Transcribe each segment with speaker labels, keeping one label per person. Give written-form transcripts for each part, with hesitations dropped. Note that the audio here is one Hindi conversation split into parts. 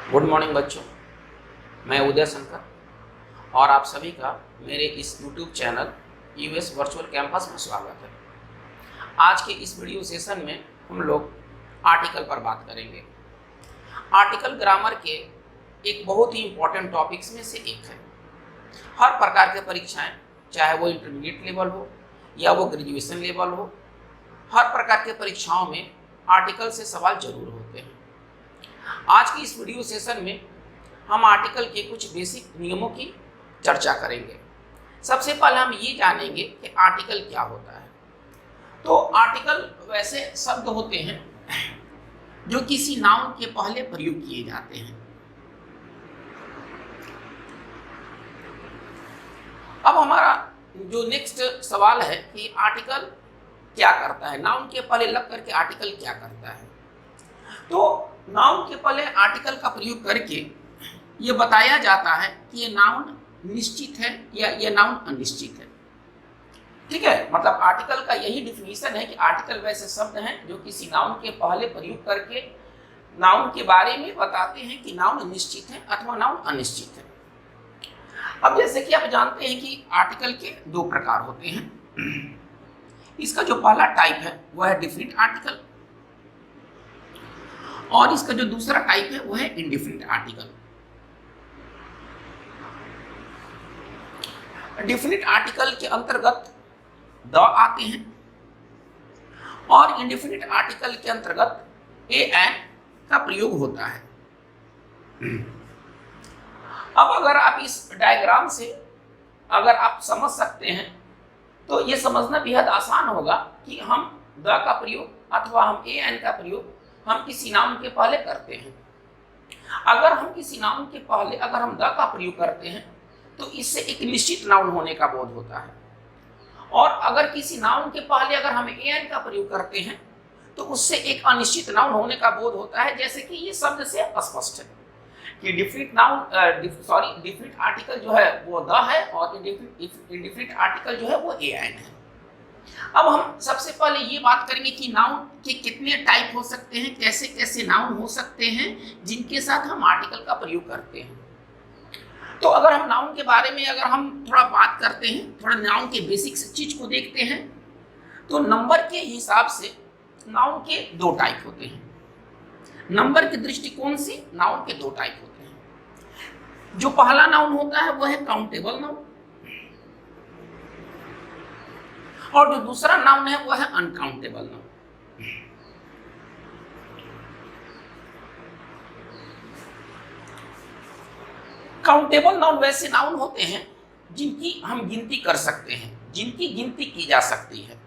Speaker 1: गुड मॉर्निंग बच्चों। मैं उदय शंकर और आप सभी का मेरे इस YouTube channel US virtual campus में स्वागत है। आज के इस वीडियो सेशन में हम लोग आर्टिकल पर बात करेंगे। आर्टिकल ग्रामर के एक बहुत ही इम्पोर्टेंट टॉपिक्स में से एक है। हर प्रकार के परीक्षाएं, चाहे वो इंटरमीडिएट लेवल हो या वो ग्रेजुएशन लेवल हो, हर प्रकार के परीक्षाओं में आर्टिकल से सवाल जरूर होते हैं। आज की इस वीडियो सेशन में हम आर्टिकल के कुछ बेसिक नियमों की चर्चा करेंगे। सबसे पहले हम ये जानेंगे कि आर्टिकल क्या होता है। तो आर्टिकल वैसे शब्द होते हैं जो किसी नाउन के पहले प्रयोग किए जाते हैं। अब हमारा जो नेक्स्ट सवाल है कि आर्टिकल क्या करता है, नाउन के पहले लग करके आर्टिकल क्या करता है। तो नाउन के पहले आर्टिकल का प्रयोग करके ये बताया जाता है कि ये नाउन निश्चित है या ये नाउन अनिश्चित है। ठीक है, मतलब आर्टिकल का यही डिफिनीशन है कि आर्टिकल वैसे शब्द हैं जो किसी नाउन के पहले प्रयोग करके नाउन के बारे में बताते हैं कि नाउन निश्चित है अथवा नाउन अनिश्चित है। अब जैसे कि आप जानते हैं कि आर्टिकल के दो प्रकार होते हैं। इसका जो पहला टाइप है वह है डिफिनिट आर्टिकल और इसका जो दूसरा टाइप है वह है इंडिफिनिट आर्टिकल। डिफिनिट आर्टिकल के अंतर्गत द आते हैं और इंडिफिनिट आर्टिकल के अंतर्गत ए एन का प्रयोग होता है। अब अगर आप इस डायग्राम से अगर आप समझ सकते हैं तो ये समझना बेहद आसान होगा कि हम द का प्रयोग अथवा हम ए एन का प्रयोग हम किसी नाउन के पहले करते हैं। अगर हम किसी नाउन के पहले अगर हम द का प्रयोग करते हैं तो इससे एक निश्चित नाउन होने का बोध होता है, और अगर किसी नाउन के पहले अगर हम ए एन का प्रयोग करते हैं तो उससे एक अनिश्चित नाउन होने का बोध होता है। जैसे कि ये शब्द से स्पष्ट है कि डिफिनिट आर्टिकल जो है वो द है और इंडिफिनिट आर्टिकल जो है वो ए एन है। अब हम सबसे पहले ये बात करेंगे कि नाउन के कितने टाइप हो सकते हैं, कैसे कैसे नाउन हो सकते हैं जिनके साथ हम आर्टिकल का प्रयोग करते हैं। तो अगर हम नाउन के बारे में अगर हम थोड़ा बात करते हैं, थोड़ा नाउन के बेसिक चीज को देखते हैं, तो नंबर के हिसाब से नाउन के दो टाइप होते हैं। नंबर के दृष्टिकोण से नाउन के दो टाइप होते हैं। जो पहला नाउन होता है वह है काउंटेबल नाउन और जो दूसरा नाउन है वह है अनकाउंटेबल नाउन। काउंटेबल नाउन वैसे नाउन होते हैं जिनकी हम गिनती कर सकते हैं, जिनकी गिनती की जा सकती है,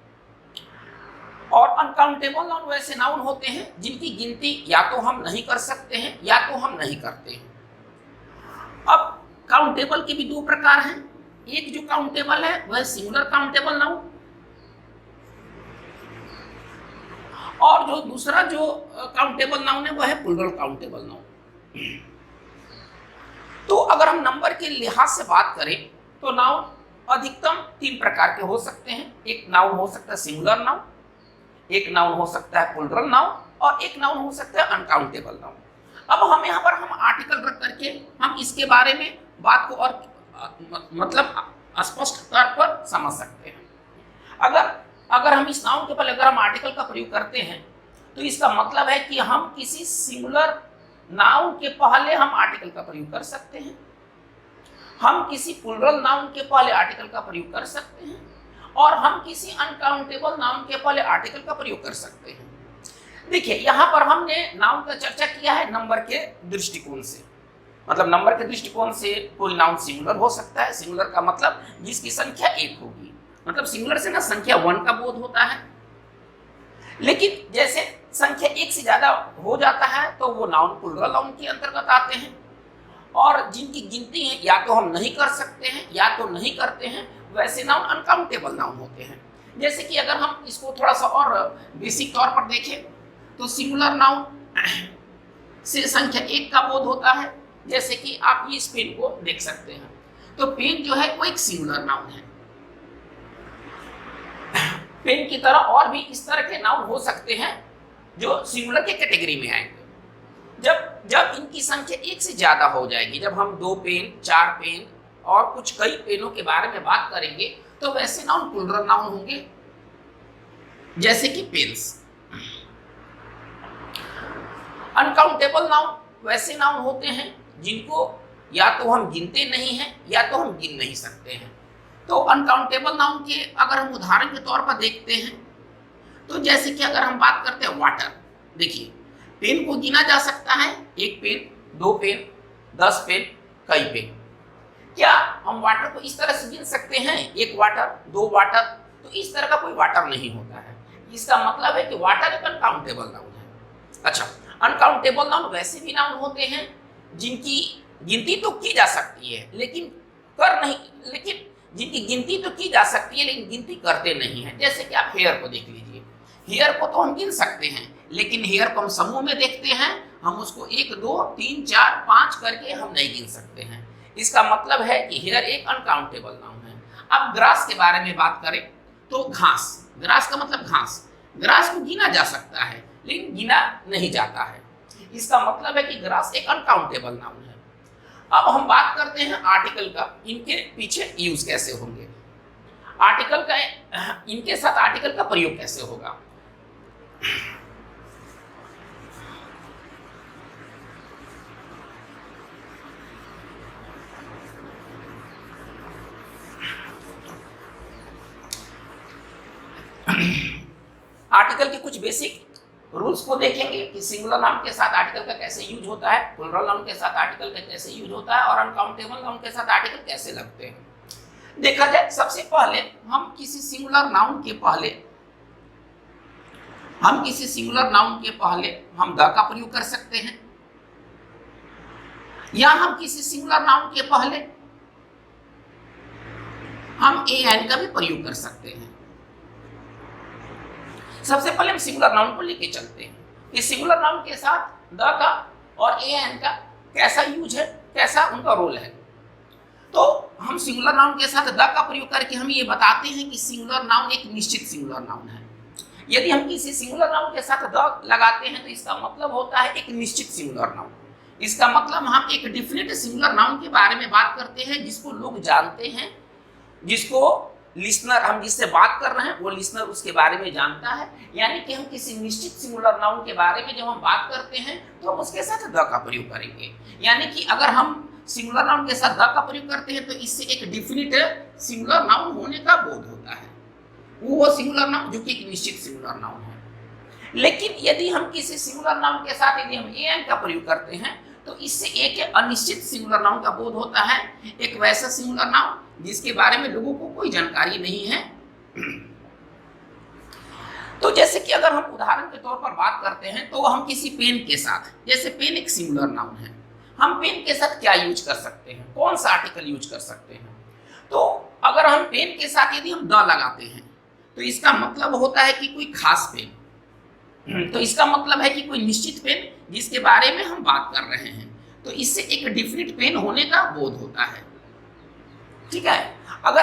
Speaker 1: और अनकाउंटेबल नाउन वैसे नाउन होते हैं जिनकी गिनती या तो हम नहीं कर सकते हैं या तो हम नहीं करते हैं। अब काउंटेबल के भी दो प्रकार हैं। एक जो काउंटेबल है वह सिंगुलर काउंटेबल नाउन और जो दूसरा जो काउंटेबल नाउन है वह है प्लूरल काउंटेबल नाउन। तो अगर हम नंबर के लिहाज से बात करें तो नाउन अधिकतम तीन प्रकार के हो सकते हैं। एक नाउन हो सकता है सिंगुलर नाउन, एक नाउन हो सकता है प्लूरल नाउन और एक नाउन हो सकता है अनकाउंटेबल नाउन। अब हम यहाँ पर हम आर्टिकल रख करके हम इसके बारे में बात को और मतलब स्पष्ट तौर पर समझ सकते हैं। अगर हम इस नाउन के पहले अगर हम आर्टिकल का प्रयोग करते हैं तो इसका मतलब है कि हम किसी सिंगुलर नाउन के पहले हम आर्टिकल का प्रयोग कर सकते हैं, हम किसी प्लूरल नाउन के पहले आर्टिकल का प्रयोग कर सकते हैं और हम किसी अनकाउंटेबल नाउन के पहले आर्टिकल का प्रयोग कर सकते हैं। देखिए, यहाँ पर हमने नाउन का चर्चा किया है नंबर के दृष्टिकोण से। मतलब नंबर के दृष्टिकोण से कोई नाउन सिंगुलर हो सकता है। सिंगुलर का मतलब जिसकी संख्या एक होगी, मतलब सिंगुलर से ना संख्या 1 का बोध होता है। लेकिन जैसे संख्या एक से ज्यादा हो जाता है तो वो नाउन प्लूरल नाउन के अंतर्गत आते हैं, और जिनकी गिनती है या तो हम नहीं कर सकते हैं या तो नहीं करते हैं वैसे नाउन अनकाउंटेबल नाउन होते हैं। जैसे कि अगर हम इसको थोड़ा सा और बेसिक तौर पर देखें तो सिंगुलर नाउन से संख्या एक का बोध होता है। जैसे कि आप इस पेन को देख सकते हैं, तो पेन जो है वो एक सिंगुलर नाउन है। पेन की तरह और भी इस तरह के नाउन हो सकते हैं जो सिंगुलर के कैटेगरी में आएंगे। जब जब इनकी संख्या एक से ज्यादा हो जाएगी, जब हम 2 पेन, 4 पेन और कुछ कई पेनों के बारे में बात करेंगे, तो वैसे नाउन प्लूरल नाउन होंगे, जैसे कि पेन्स। अनकाउंटेबल नाउन वैसे नाउन होते हैं जिनको या तो हम गिनते नहीं हैं या तो हम गिन नहीं सकते हैं। तो अनकाउंटेबल नाउन के अगर हम उदाहरण के तौर पर देखते हैं, तो जैसे कि अगर हम बात करते हैं वाटर, देखिए पेन को गिना जा सकता है, 1 पेन, 2 पेन, 10 पेन, कई पेन। क्या हम वाटर को इस तरह से गिन सकते हैं, 1 वाटर, 2 वाटर? तो इस तरह का कोई वाटर नहीं होता है। इसका मतलब है कि वाटर एक अनकाउंटेबल नाउन है। अच्छा, अनकाउंटेबल नाउन वैसे भी नाउन होते हैं जिनकी गिनती तो की जा सकती है लेकिन जिनकी गिनती तो की जा सकती है लेकिन गिनती करते नहीं है। जैसे कि आप हेयर को देख लीजिए, हेयर को तो हम गिन सकते हैं लेकिन हेयर को हम समूह में देखते हैं, हम उसको 1, 2, 3, 4, 5 करके हम नहीं गिन सकते हैं। इसका मतलब है कि हेयर एक अनकाउंटेबल नाउन है। अब ग्रास के बारे में बात करें तो घास, ग्रास का मतलब घास, ग्रास को गिना जा सकता है लेकिन गिना नहीं जाता है। इसका मतलब है कि ग्रास एक अनकाउंटेबल नाउन है। अब हम बात करते हैं आर्टिकल का, इनके पीछे यूज कैसे होंगे, आर्टिकल का, इनके साथ आर्टिकल का प्रयोग कैसे होगा। आर्टिकल के कुछ बेसिक रूल्स को देखेंगे कि सिंगुलर नाउन के साथ आर्टिकल का कैसे यूज होता है, प्लूरल नाउन के साथ आर्टिकल का कैसे यूज होता है और अनकाउंटेबल नाउन के साथ आर्टिकल कैसे लगते हैं। देखा जाए, सबसे पहले हम किसी सिंगुलर नाउन के पहले हम द का प्रयोग कर सकते हैं, या हम किसी सिंगुलर नाउन के पहले हम ए एन का भी प्रयोग कर सकते हैं। सबसे पहले हम सिंगुलर नाउन को लेके चलते हैं कि सिंगुलर नाउन के साथ द का और ए एन का कैसा यूज है, कैसा उनका रोल है। तो हम सिंगुलर नाउन के साथ द का प्रयोग करके हम ये बताते हैं कि सिंगुलर नाउन एक निश्चित सिंगुलर नाउन है। यदि हम किसी सिंगुलर नाउन के साथ द लगाते हैं तो इसका मतलब होता है एक निश्चित सिंगुलर नाउन। इसका मतलब हम एक डिफिनिट सिंगुलर नाउन के बारे में बात करते हैं जिसको लोग जानते हैं, जिसको लिसनर, हम जिससे बात कर रहे हैं वो लिसनर उसके बारे में जानता है। यानी कि हम किसी निश्चित सिंगुलर नाउन के बारे में जब हम बात करते हैं तो हम उसके साथ द का प्रयोग करेंगे। यानी कि अगर हम सिंगुलर नाउन के साथ द का प्रयोग करते हैं तो इससे एक डिफिनिट सिंगुलर नाउन होने का बोध होता है, वो सिंगुलर नाउन जो कि एक निश्चित सिंगुलर नाउन है। लेकिन यदि हम किसी सिंगुलर नाउन के साथ यदि हम ए एन का प्रयोग करते हैं तो इससे एक अनिश्चित सिंगुलर नाउन का बोध होता है, एक वैसा सिंगुलर नाउन जिसके बारे में लोगों को कोई जानकारी नहीं है। तो जैसे कि अगर हम उदाहरण के तौर पर बात करते हैं तो हम किसी पेन के साथ, जैसे पेन एक सिंगुलर नाउन है, हम पेन के साथ क्या यूज कर सकते हैं, कौन सा आर्टिकल यूज कर सकते हैं। तो अगर हम पेन के साथ यदि हम द लगाते हैं तो इसका मतलब होता है कि कोई खास पेन, तो इसका मतलब है कि कोई निश्चित पेन जिसके बारे में हम बात कर रहे हैं, तो इससे एक डिफिनिट पेन होने का बोध होता है। ठीक है,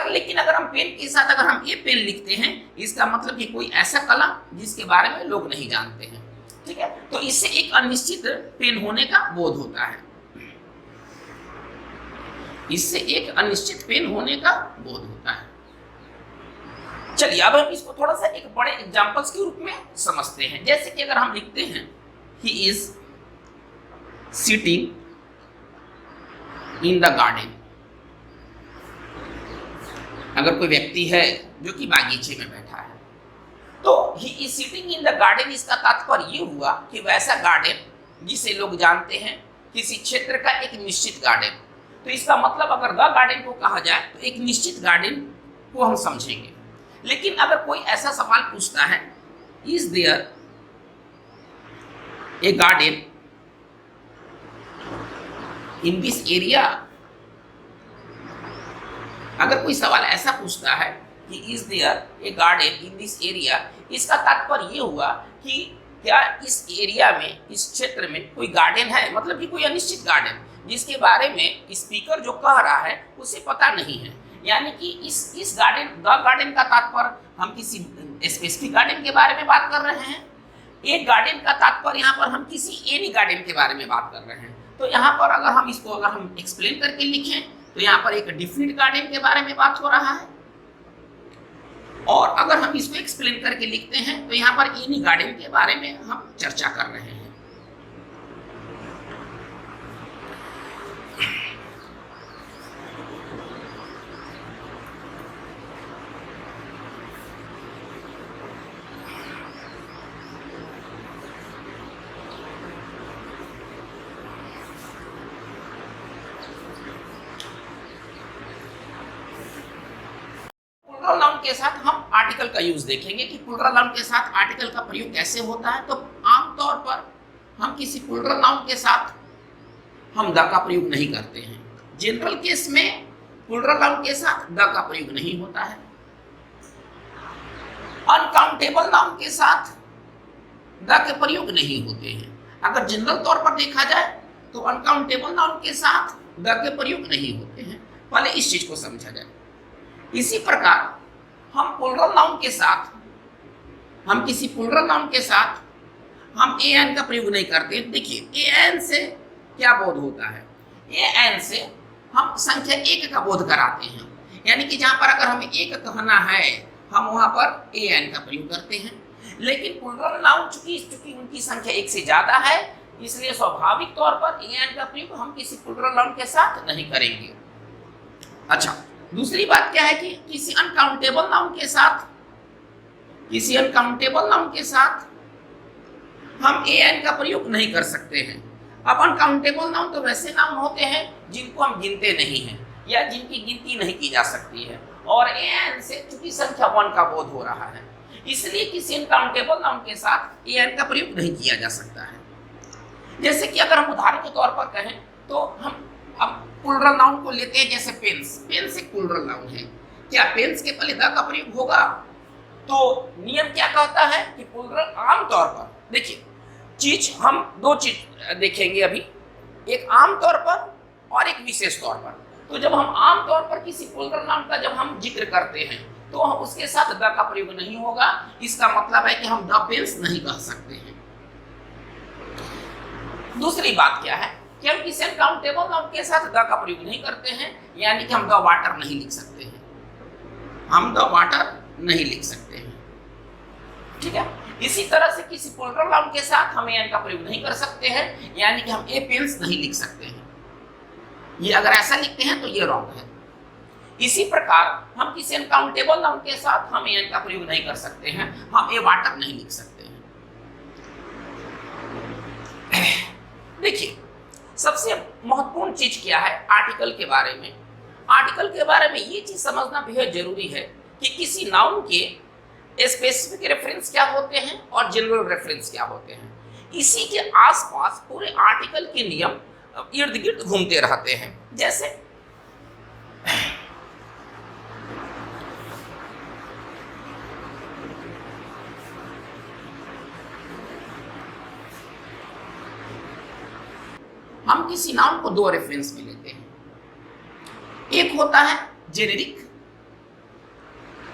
Speaker 1: लेकिन अगर हम पेन के साथ अगर हम ये पेन लिखते हैं इसका मतलब कि कोई ऐसा कलम जिसके बारे में लोग नहीं जानते हैं। ठीक है, तो इससे एक अनिश्चित पेन होने का बोध होता है, इससे एक अनिश्चित पेन होने का बोध होता है। चलिए अब हम इसको थोड़ा सा एक बड़े एग्जांपल्स के रूप में समझते हैं। जैसे कि अगर हम लिखते हैं he is sitting in the garden, अगर कोई व्यक्ति है जो कि बागीचे में बैठा है तो he is sitting in the garden, इसका तात्पर्य ये हुआ कि वैसा गार्डन जिसे लोग जानते हैं, किसी क्षेत्र का एक निश्चित गार्डन। तो इसका मतलब अगर द गार्डन को कहा जाए तो एक निश्चित गार्डन को हम समझेंगे। लेकिन अगर कोई ऐसा सवाल पूछता है is there a garden in this area, अगर कोई सवाल ऐसा पूछता है कि is there a garden in this area, इसका तात्पर्य ये हुआ कि क्या इस एरिया में, इस क्षेत्र में कोई गार्डन है, मतलब कि कोई अनिश्चित गार्डन जिसके बारे में स्पीकर जो कह रहा है उसे पता नहीं है। यानी कि इस गार्डन, द गार्डन का तात्पर्य हम किसी स्पेसिफिक गार्डन के बारे में बात कर रहे हैं एक गार्डन का तात्पर्य यहाँ पर हम किसी एनी गार्डन के बारे में बात कर रहे हैं। तो यहाँ पर अगर हम इसको एक्सप्लेन करके लिखें तो यहाँ पर एक डिफिनिट गार्डन के बारे में बात हो रहा है, और अगर हम इसको एक्सप्लेन करके लिखते हैं तो यहाँ पर एनी गार्डन के बारे में हम चर्चा कर रहे हैं। प्लुरल नाउन के साथ हम आर्टिकल का यूज देखेंगे कि प्लुरल नाउन के साथ आर्टिकल का प्रयोग कैसे होता है। तो आमतौर पर हम किसी प्लुरल नाउन के साथ हम द का प्रयोग नहीं करते हैं। जनरल केस में प्लुरल नाउन के साथ द का प्रयोग नहीं होता है। अनकाउंटेबल नाउन के साथ द के प्रयोग नहीं होते हैं। अगर जनरल तौर पर देखा जाए तो अनकाउंटेबल नाउन के साथ द के प्रयोग नहीं होते हैं। पहले इस चीज को समझा जाए। इसी प्रकार हम प्लुरल नाउन के साथ, हम किसी प्लुरल नाउन के साथ हम ए एन का प्रयोग नहीं करते। देखिए ए एन से क्या बोध होता है, ए एन से हम संख्या एक का बोध कराते हैं, यानी कि जहां पर अगर हमें एक कहना है हम वहां पर ए एन का प्रयोग करते हैं। लेकिन प्लुरल नाउन चूंकि उनकी संख्या एक से ज्यादा है, इसलिए स्वाभाविक तौर पर ए एन का प्रयोग हम किसी प्लुरल नाउन के साथ नहीं करेंगे। अच्छा, दूसरी बात क्या है कि किसी अनकाउंटेबल नाउन के साथ हम ए एन का प्रयोग नहीं कर सकते हैं। अब अनकाउंटेबल नाउन तो वैसे नाउन होते हैं जिनको हम गिनते नहीं हैं या जिनकी गिनती नहीं की जा सकती है, और ए एन से चूंकि संख्या 1 का बोध हो रहा है, इसलिए किसी अनकाउंटेबल नाउन के साथ ए एन का प्रयोग नहीं किया जा सकता है। जैसे कि अगर हम उदाहरण के तौर पर कहें तो हम अब प्लुरल नाउन को लेते हैं, जैसे पेन्स। पेन्स एक प्लुरल नाउन है। क्या पेन्स के पहले द का प्रयोग होगा? तो नियम क्या कहता है कि प्लुरल आमतौर पर, देखिए चीज हम दो चीज देखेंगे अभी, एक आम तौर पर और एक विशेष तौर पर। तो जब हम आम तौर पर किसी प्लुरल नाउन का जब हम जिक्र करते हैं तो हम उसके साथ द का प्रयोग नहीं होगा। इसका मतलब है कि हम द पेन्स नहीं कह सकते हैं। दूसरी बात क्या है कि हम किसी अनकाउंटेबल नाउन के साथ द का प्रयोग नहीं करते हैं, यानी कि हम द वाटर नहीं लिख सकते हैं। हम द वाटर नहीं लिख सकते हैं, ठीक है। इसी तरह से किसी प्लुरल नाउन के साथ हम एन का प्रयोग नहीं कर सकते हैं, यानी कि हम ए पेन्स नहीं लिख सकते हैं। ये अगर ऐसा लिखते हैं तो ये रॉन्ग है। इसी प्रकार हम किसी अनकाउंटेबल नाउन के साथ हम एन का प्रयोग नहीं कर सकते हैं, हम ए वाटर नहीं लिख सकते हैं। देखिए सबसे महत्वपूर्ण चीज क्या है आर्टिकल के बारे में। आर्टिकल के बारे में ये चीज समझना बेहद जरूरी है कि किसी नाउन के स्पेसिफिक रेफरेंस क्या होते हैं और जनरल रेफरेंस क्या होते हैं। इसी के आसपास पूरे आर्टिकल के नियम इर्द गिर्द घूमते रहते हैं। जैसे हम किसी नाउन को दो रेफरेंस में लेते हैं। एक होता है जेनेरिक,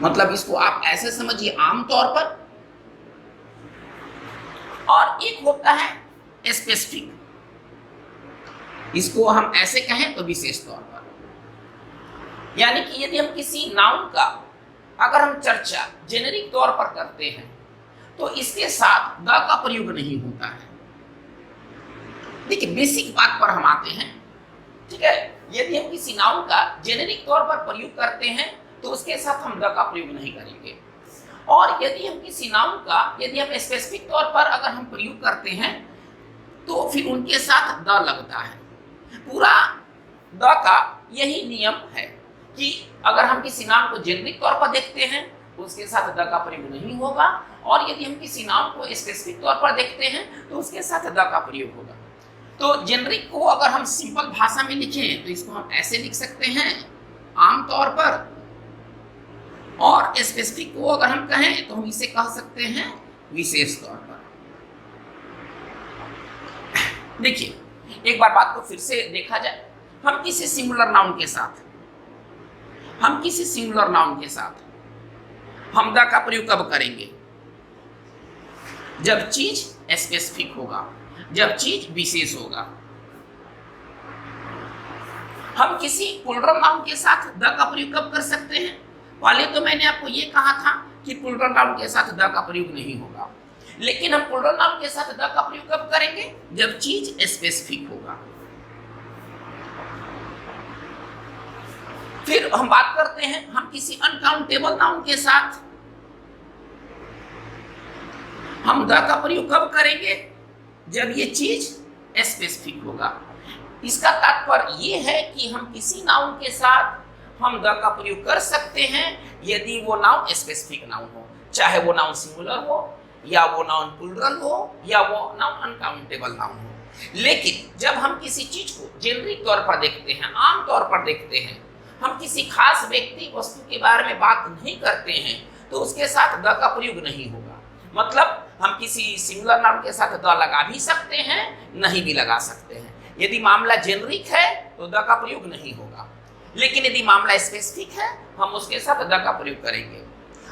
Speaker 1: मतलब इसको आप ऐसे समझिए आमतौर पर, और एक होता है स्पेसिफिक, इसको हम ऐसे कहें तो विशेष तौर पर। यानी कि यदि हम किसी नाउन का अगर हम चर्चा जेनेरिक तौर पर करते हैं तो इसके साथ द का प्रयोग नहीं होता है। देखिए बेसिक बात पर हम आते हैं, ठीक है। यदि हम किसी नाउन का जेनेरिक तौर पर प्रयोग करते हैं तो उसके साथ हम द का प्रयोग नहीं करेंगे, और यदि हम किसी नाउन का यदि हम स्पेसिफिक तौर पर अगर हम प्रयोग करते हैं तो फिर उनके साथ द लगता है। पूरा द का यही नियम है कि अगर हम किसी नाउन को जेनेरिक तौर पर देखते हैं तो उसके साथ द का प्रयोग नहीं होगा, और यदि हम किसी नाउन को स्पेसिफिक तौर पर देखते हैं तो उसके साथ द का प्रयोग होगा। तो जेनेरिक को अगर हम सिंपल भाषा में लिखें तो इसको हम ऐसे लिख सकते हैं आमतौर पर, और स्पेसिफिक को अगर हम कहें तो हम इसे कह सकते हैं विशेष तौर पर। देखिए एक बार बात को फिर से देखा जाए। हम किसी सिंगुलर नाउन के साथ हम द का प्रयोग कब करेंगे? जब चीज स्पेसिफिक होगा, जब चीज विशेष होगा। हम किसी प्लूरल नाउन के साथ द का प्रयोग कब कर सकते हैं? पहले तो मैंने आपको ये कहा था कि प्लूरल नाउन के साथ द का प्रयोग नहीं होगा, लेकिन हम प्लूरल नाउन के साथ द का प्रयोग कब करेंगे? जब चीज स्पेसिफिक होगा। फिर हम बात करते हैं, हम किसी अनकाउंटेबल नाउन के साथ हम द का प्रयोग कब करेंगे? जब ये चीज स्पेसिफिक होगा। इसका तात्पर्य ये है कि हम किसी नाउन के साथ हम द का प्रयोग कर सकते हैं यदि वो नाउन स्पेसिफिक नाउन हो, चाहे वो नाउन सिंगुलर हो या वो नाउन प्लूरल हो या वो नाउन अनकाउंटेबल नाउन हो। लेकिन जब हम किसी चीज को जेनरिक तौर पर देखते हैं, आम तौर पर देखते हैं, हम किसी खास व्यक्ति वस्तु के बारे में बात नहीं करते हैं, तो उसके साथ द का प्रयोग नहीं होगा। मतलब हम किसी सिंगुलर नाउन के साथ द लगा भी सकते हैं, नहीं भी लगा सकते हैं। यदि मामला जेनरिक है तो द का प्रयोग नहीं होगा, लेकिन यदि मामला स्पेसिफिक है हम उसके साथ द का प्रयोग करेंगे।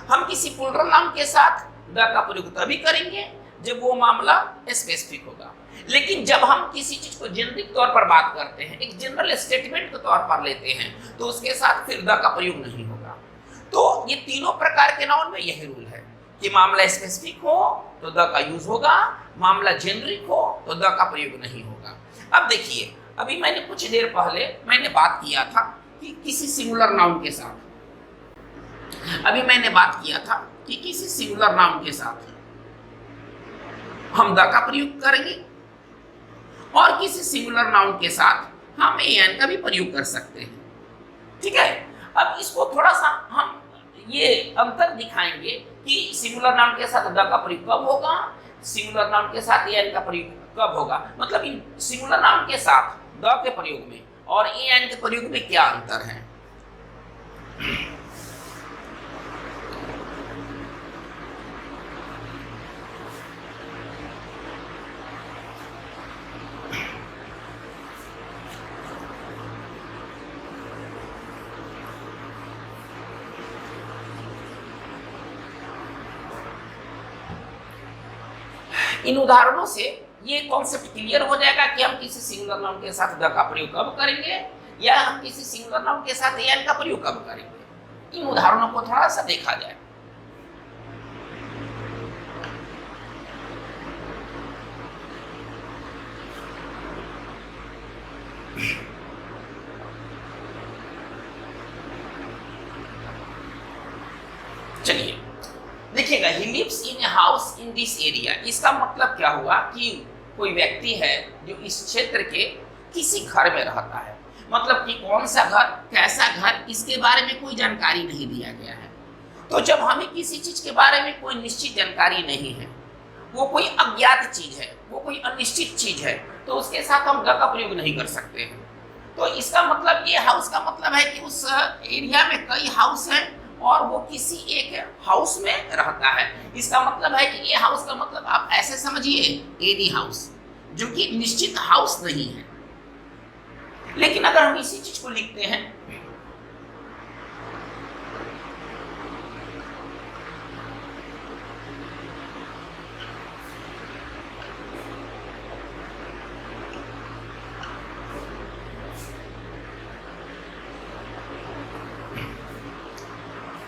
Speaker 1: हम किसी प्लूरल नाउन के साथ द का प्रयोग तभी करेंगे जब वो मामला स्पेसिफिक होगा। लेकिन जब हम किसी चीज को जेनरिक तौर पर बात करते हैं, एक जनरल स्टेटमेंट के तौर पर लेते हैं, तो उसके साथ फिर द का प्रयोग नहीं होगा। तो ये तीनों प्रकार के नाउन में यही रूल है कि मामला स्पेसिफिक हो तो द का यूज होगा, मामला जेनरिक हो तो द का प्रयोग नहीं होगा। अब देखिए, अभी मैंने कुछ देर पहले मैंने बात किया था कि किसी सिंगुलर नाउन के साथ, अभी मैंने बात किया था कि किसी सिंगुलर नाउन के साथ हम द का प्रयोग करेंगे और किसी सिंगुलर नाउन के साथ हम एन का भी प्रयोग कर सकते हैं। ठीक है, अब इसको थोड़ा सा हम ये अंतर दिखाएंगे कि सिंगुलर नाउन के साथ द का प्रयोग कब होगा, सिंगुलर नाउन के साथ एन का प्रयोग कब होगा। मतलब इन सिंगुलर नाउन के साथ द के प्रयोग में और एन के प्रयोग में क्या अंतर है। इन उदाहरणों से ये कॉन्सेप्ट क्लियर हो जाएगा कि हम किसी सिंगुलर नाउन के साथ द का प्रयोग कब करेंगे या हम किसी सिंगुलर नाउन के साथ एन का प्रयोग कब करेंगे। इन उदाहरणों को थोड़ा सा देखा जाए। चलिए देखिएगा, he lives in a house in this area. इसका मतलब क्या हुआ कि कोई व्यक्ति है जो इस क्षेत्र के किसी घर में रहता है। मतलब कि कौन सा घर, कैसा घर, इसके बारे में कोई जानकारी नहीं दिया गया है। तो जब हमें किसी चीज के बारे में कोई निश्चित जानकारी नहीं है, वो कोई अज्ञात चीज है, वो कोई अनिश्चित चीज है, तो उसके साथ हम द का प्रयोग नहीं कर सकते हैं। तो इसका मतलब ये हाउस का मतलब है कि उस एरिया में कई हाउस हैं और वो किसी एक हाउस में रहता है। इसका मतलब है कि ये हाउस का मतलब आप ऐसे समझिए एनी हाउस, जो कि निश्चित हाउस नहीं है। लेकिन अगर हम इसी चीज को लिखते हैं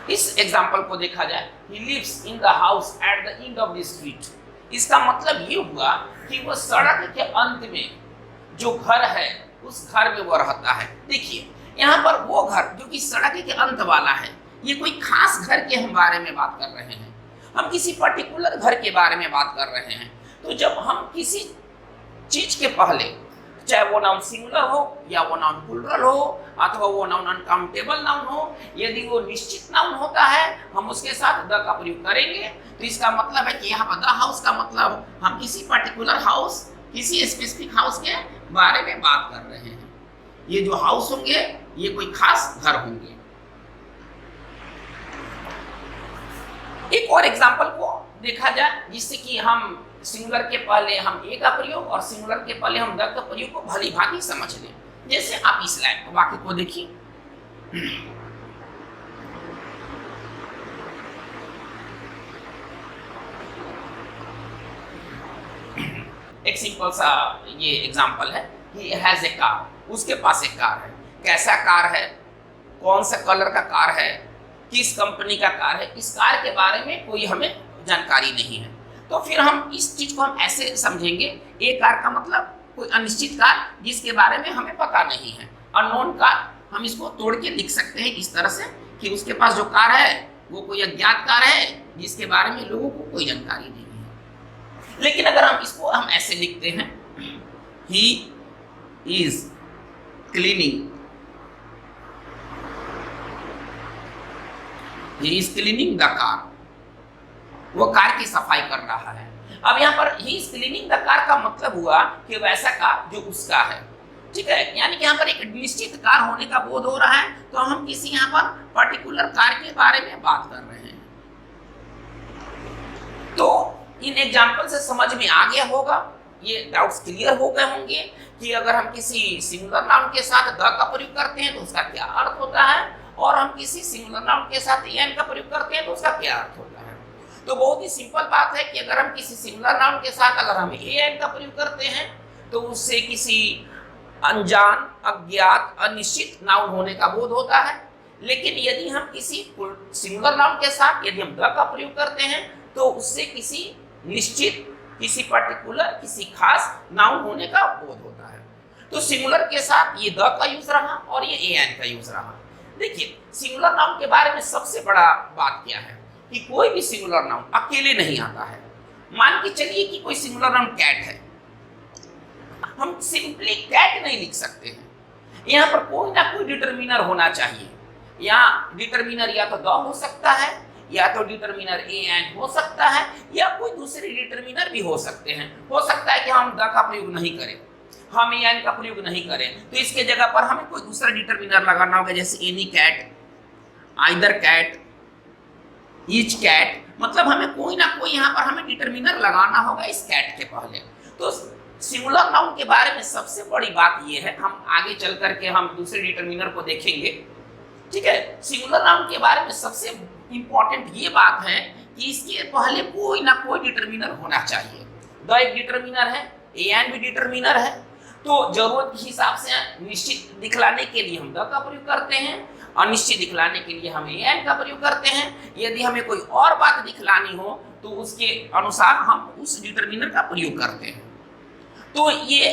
Speaker 1: इस एग्जाम्पल को देखा जाए, he lives in the house at the end of the street। इसका मतलब ये हुआ कि वो सड़क के अंत में जो घर है उस घर में वो रहता है। देखिए यहाँ पर वो घर जो कि सड़क के अंत वाला है, ये कोई खास घर के हम बारे में बात कर रहे हैं, हम किसी पर्टिकुलर घर के बारे में बात कर रहे हैं। तो जब हम किसी चीज के पहले, चाहे वो नाउन सिंगुलर हो या वो नाउन प्लूरल हो अथवा वो नाउन अनकाउंटेबल नाउन हो, यदि वो निश्चित नाउन होता है हम उसके साथ द का प्रयोग करेंगे। तो इसका मतलब है कि यहाँ पर द हाउस का मतलब हम किसी पर्टिकुलर हाउस, किसी स्पेसिफिक हाउस के बारे में बात कर रहे हैं। ये जो हाउस होंगे ये कोई खास घर होंगे। एक और एग्जाम्पल को देखा जाए जिससे कि हम सिंगुलर के पहले हम ए का प्रयोग और सिंगुलर के पहले हम द का प्रयोग को भली भांति समझ लें। जैसे आप इस लाइन वाक्य को देखिए, एक सिंपल सा ये एग्जांपल है, ही हैज ए कार, उसके पास एक कार है। कैसा कार है, कौन सा कलर का कार है, किस कंपनी का कार है, इस कार के बारे में कोई हमें जानकारी नहीं है। तो फिर हम इस चीज को हम ऐसे समझेंगे, ए कार का मतलब कोई अनिश्चित कार जिसके बारे में हमें पता नहीं है, अननोन कार। हम इसको तोड़ के लिख सकते हैं इस तरह से कि उसके पास जो कार है वो कोई अज्ञात कार है जिसके बारे में लोगों को कोई जानकारी नहीं है। लेकिन अगर हम इसको हम ऐसे लिखते हैं, he is cleaning, he is cleaning the car, वो कार की सफाई कर रहा है। अब यहाँ पर he is cleaning the car का मतलब हुआ कि वैसा कार जो उसका है, ठीक है। यानी कि यहाँ पर एक निश्चित कार होने का बोध हो रहा है, तो हम किसी यहाँ पर पर्टिकुलर कार के बारे में बात कर रहे हैं। तो इन एग्जाम्पल से समझ में आ गया होगा, ये डाउट्स क्लियर हो गए होंगे कि अगर हम किसी सिंगुलर नाउन के साथ द का प्रयोग करते हैं तो उसका क्या अर्थ होता है, और हम किसी सिंगुलर नाउन के साथ एन का प्रयोग करते हैं तो उसका क्या अर्थ होता है। तो बहुत ही सिंपल बात है कि अगर हम किसी सिंगुलर नाउन के साथ अगर हम एन का प्रयोग करते हैं तो उससे किसी अनजान, अज्ञात, अनिश्चित नाउन होने का बोध होता है। लेकिन यदि हम किसी सिंगुलर नाउन के साथ यदि हम द का प्रयोग करते हैं तो उससे किसी निश्चित, किसी पर्टिकुलर, किसी खास नाउन होने का बोध होता है। तो सिंगुलर के साथ ये द का यूज रहा और ये एन का यूज रहा। देखिए, सिंगुलर नाउन के बारे में सबसे बड़ा बात क्या है कि कोई भी सिंगुलर नाउन अकेले नहीं आता है। मान के चलिए कि कोई सिंगुलर नाउन कैट है, हम सिंपली कैट नहीं लिख सकते हैं, यहाँ पर कोई ना कोई डिटरमिनर होना चाहिए। यहाँ डिटरमिनर या तो द हो सकता है, या तो डिटरमिनर एन हो सकता है, या कोई दूसरे डिटरमिनर भी हो सकते हैं। हो सकता है कि हम द का प्रयोग नहीं करें, हम एन का प्रयोग नहीं करें, तो इसके जगह पर हमें कोई दूसरा डिटरमिनर लगाना होगा, जैसे any cat, either cat, each cat. मतलब हमें कोई ना कोई यहाँ पर हमें डिटरमिनर लगाना होगा इस कैट के पहले। तो सिंगुलर नाउन के बारे में सबसे बड़ी बात यह है, हम आगे चल करके हम दूसरे डिटरमिनर को देखेंगे, ठीक है। सिंगुलर नाउन के बारे में सबसे इंपॉर्टेंट ये बात है कि इसके पहले कोई ना कोई डिटरमिनर होना चाहिए। द एक डिटरमिनर है, एन भी डिटरमिनर है। तो जरूरत के हिसाब से निश्चित दिखलाने के लिए हम द का प्रयोग करते हैं, अनिश्चित दिखलाने के लिए हम एन का प्रयोग करते हैं। यदि हमें कोई और बात दिखलानी हो तो उसके अनुसार हम उस डिटरमिनर का प्रयोग करते हैं। तो ये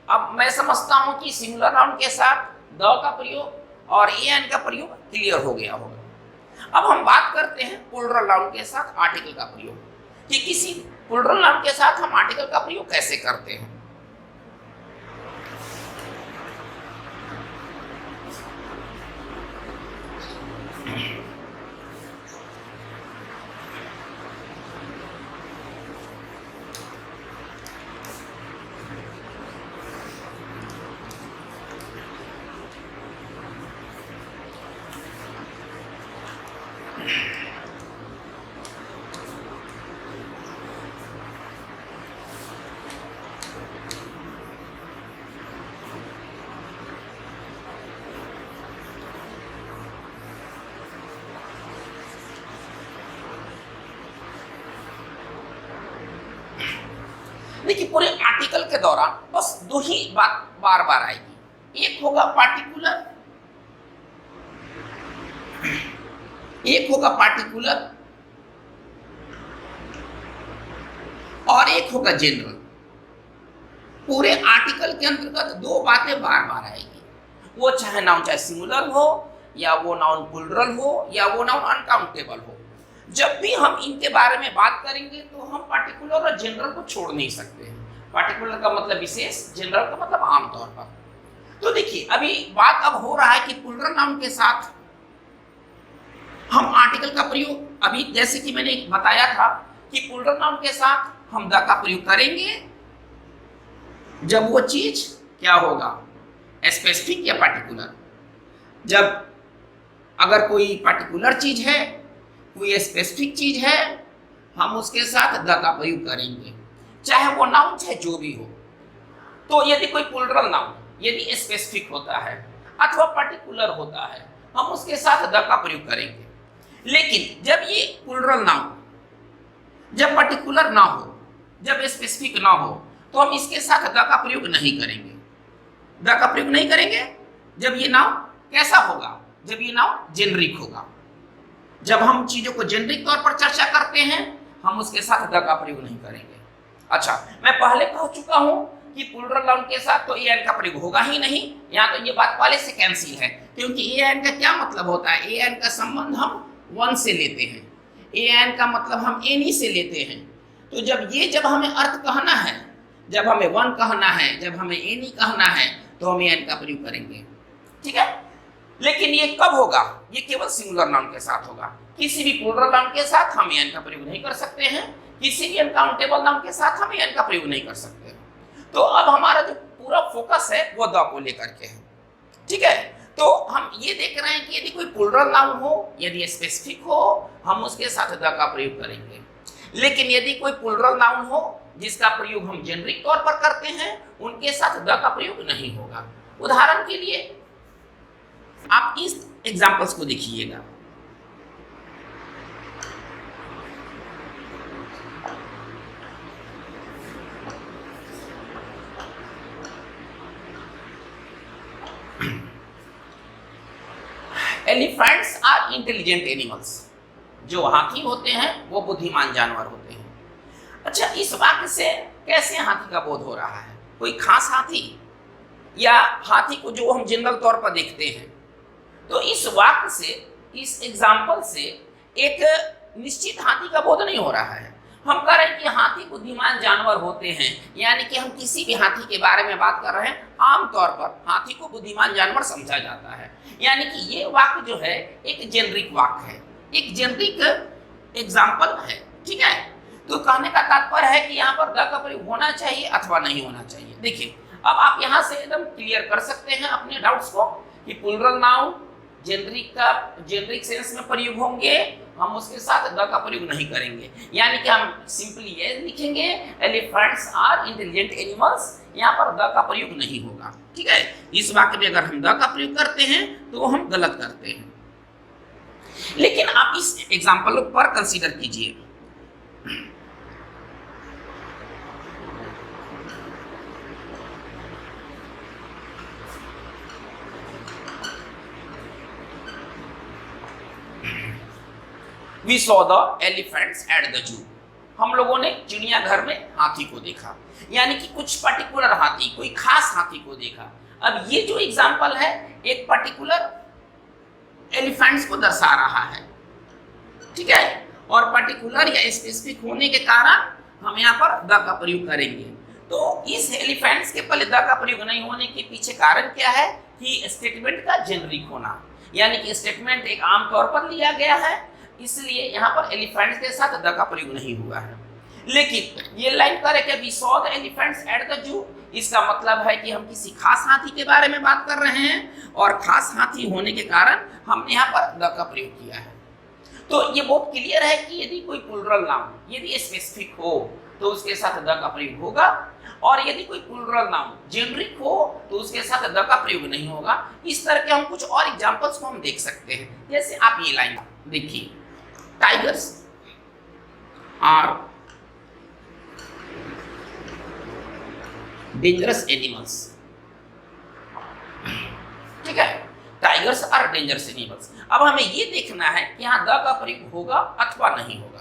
Speaker 1: अब मैं समझता हूं कि सिंगुलर नाउन के साथ द का प्रयोग और एन का प्रयोग क्लियर हो गया होगा। अब हम बात करते हैं प्लूरल नाउन के साथ आर्टिकल का प्रयोग, कि किसी प्लूरल नाउन के साथ हम आर्टिकल का प्रयोग कैसे करते हैं। देखिए, पूरे आर्टिकल के दौरान बस दो ही बात बार बार आएगी। एक होगा पार्टिकुलर, एक होगा पार्टिकुलर और एक होगा जनरल। पूरे आर्टिकल के अंतर्गत दो बातें बार बार आएगी, वो चाहे नाउन चाहे सिंगुलर हो, या वो नाउन प्लूरल हो, या वो नाउन अनकाउंटेबल हो। जब भी हम इनके बारे में बात करेंगे तो हम पार्टिकुलर और जनरल को छोड़ नहीं सकते हैं। पार्टिकुलर का मतलब विशेष, जनरल का मतलब आमतौर पर। तो देखिए, अभी बात अब हो रहा है कि प्लूरल नाउन के साथ हम आर्टिकल का प्रयोग, अभी जैसे कि मैंने बताया था कि प्लूरल नाउन के साथ हम द का प्रयोग करेंगे जब वो चीज क्या होगा, स्पेसिफिक या पार्टिकुलर। जब अगर कोई पार्टिकुलर चीज है, कोई स्पेसिफिक चीज है, हम उसके साथ द का प्रयोग करेंगे, चाहे वो नाउन चाहे जो भी हो। तो यदि कोई प्लूरल नाउन यदि स्पेसिफिक होता है अथवा पर्टिकुलर होता है, हम उसके साथ द का प्रयोग करेंगे। लेकिन जब ये प्लूरल नाउन जब पर्टिकुलर ना हो, जब स्पेसिफिक ना हो, तो हम इसके साथ द का प्रयोग नहीं करेंगे। द का प्रयोग नहीं करेंगे जब ये नाउन कैसा होगा, जब ये नाउन जेनरिक होगा। जब हम चीजों को जेनरिक तौर पर चर्चा करते हैं हम उसके साथ द का प्रयोग नहीं करेंगे। अच्छा, मैं पहले कह चुका हूं कि प्लूरल नाउन के साथ तो एन का प्रयोग होगा ही नहीं। यहाँ तो ये बात पहले से कैंसिल है, क्योंकि एन का क्या मतलब होता है, एन का संबंध हम वन से लेते हैं, एन का मतलब हम एनी से लेते हैं। तो जब हमें अर्थ कहना है, जब हमें वन कहना है, जब हमें एनी कहना है, तो हम एन का प्रयोग करेंगे। ठीक है, लेकिन ये कब होगा, ये केवल सिंगुलर नाउन के साथ होगा। किसी भी प्लूरल नाउन के साथ हम एन का प्रयोग नहीं कर सकते हैं, किसी भी अनकाउंटेबल नाउन के साथ हम एन का प्रयोग नहीं कर सकते हैं। तो अब हमारा जो पूरा फोकस है वो द को लेकर के है। ठीक है, तो हम ये देख रहे हैं कि यदि कोई प्लूरल नाउन हो, यदि स्पेसिफिक हो, हम उसके साथ द का प्रयोग करेंगे। लेकिन यदि कोई प्लूरल नाउन हो जिसका प्रयोग हम जेनरिक तौर पर करते हैं, उनके साथ द का प्रयोग नहीं होगा। उदाहरण के लिए आप इस एग्जांपल्स को देखिएगा। Elephants are intelligent animals. जो हाथी होते हैं वो बुद्धिमान जानवर होते हैं। अच्छा, इस वाक्य से कैसे हाथी का बोध हो रहा है? कोई खास हाथी या हाथी को जो हम जनरल तौर पर देखते हैं? तो इस वाक्य से, इस एग्जाम्पल से एक निश्चित हाथी का बोध नहीं हो रहा है। हम कह रहे हैं कि हाथी बुद्धिमान जानवर होते हैं, यानी कि हम किसी भी हाथी के बारे में बात कर रहे हैं, आमतौर पर हाथी को बुद्धिमान जानवर समझा जाता है। यानी कि ये वाक्य जो है एक जेनरिक वाक्य है, एक जेनरिक एग्जाम्पल है। ठीक है, तो कहने का तात्पर्य है कि यहाँ पर द का प्रयोग होना चाहिए अथवा नहीं होना चाहिए। देखिए, अब आप यहाँ से एकदम क्लियर कर सकते हैं अपने डाउट्स को कि प्लूरल नाउन जेनरिक सेंस में प्रयोग होंगे, हम उसके साथ द का प्रयोग नहीं करेंगे। यानी कि हम सिंपली ये लिखेंगे एलिफेंट्स आर इंटेलिजेंट एनिमल्स, यहाँ पर द का प्रयोग नहीं होगा। ठीक है, इस वाक्य में अगर हम द का प्रयोग करते हैं तो हम गलत करते हैं। लेकिन आप इस एग्जाम्पल पर कंसीडर कीजिए। We saw the elephants at the zoo. हम लोगों ने चिड़ियाघर में हाथी को देखा, यानी कि कुछ पर्टिकुलर हाथी, कोई खास हाथी को देखा। अब ये जो एग्जाम्पल है एक पर्टिकुलर एलिफेंट्स को दर्शा रहा है। ठीक है, और पर्टिकुलर या स्पेसिफिक होने के कारण हम यहाँ पर द का प्रयोग करेंगे। तो इस एलिफेंट्स के पहले द का प्रयोग नहीं होने के पीछे कारण क्या है कि स्टेटमेंट का जेनरिक होना, यानी कि स्टेटमेंट एक आम तौर पर लिया गया है, इसलिए यहाँ पर एलिफेंट्स के साथ द का प्रयोग नहीं हुआ है। लेकिन ये लाइन करे कि we saw the elephants at the zoo, इसका मतलब है कि हम किसी खास हाथी के बारे में बात कर रहे हैं और खास हाथी होने के कारण हमने यहाँ पर द का प्रयोग किया है। तो ये बहुत क्लियर है कि यदि कोई प्लूरल नाउन यदि स्पेसिफिक हो तो उसके साथ द का प्रयोग होगा, और यदि कोई प्लूरल नाउन जेनरिक हो तो उसके साथ द का प्रयोग नहीं होगा। इस तरह के हम कुछ और एग्जांपल्स को हम देख सकते हैं। जैसे आप ये लाइन देखिए, टाइगर्स आर डेंजरस एनिमल्स। ठीक है, टाइगर्स आर डेंजरस एनिमल्स। अब हमें ये देखना है कि यहाँ द का प्रयोग होगा अथवा नहीं होगा।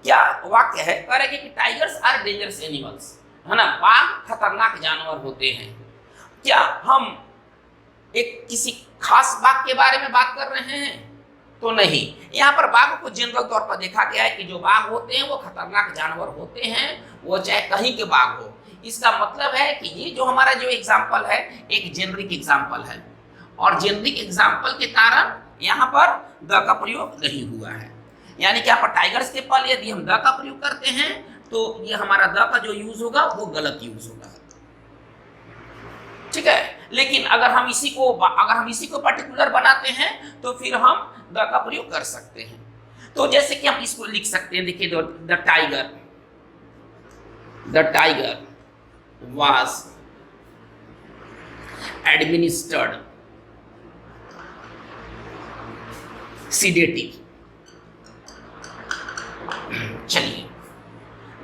Speaker 1: क्या वाक्य है, कह रहे कि टाइगर्स आर डेंजरस एनिमल्स, है ना, बाघ खतरनाक जानवर होते हैं। क्या हम एक किसी खास बाघ के बारे में बात कर रहे हैं? तो नहीं, यहाँ पर बाघ को जनरल तौर पर देखा गया है कि जो बाघ होते हैं वो खतरनाक जानवर होते हैं, वो चाहे कहीं के बाघ हो। इसका मतलब है कि ये जो हमारा जो एग्जाम्पल है एक जेनरिक एग्जाम्पल है, और जेनरिक एग्जाम्पल के कारण यहाँ पर द का प्रयोग नहीं हुआ है। यानी कि यहाँ पर टाइगर्स के पहले यदि हम द का प्रयोग करते हैं तो ये हमारा द का जो यूज होगा वो गलत यूज होगा। ठीक है, लेकिन अगर हम इसी को पर्टिकुलर बनाते हैं तो फिर हम द का प्रयोग कर सकते हैं। तो जैसे कि हम इसको लिख सकते हैं, देखिए, the tiger was administered sedative। चलिए,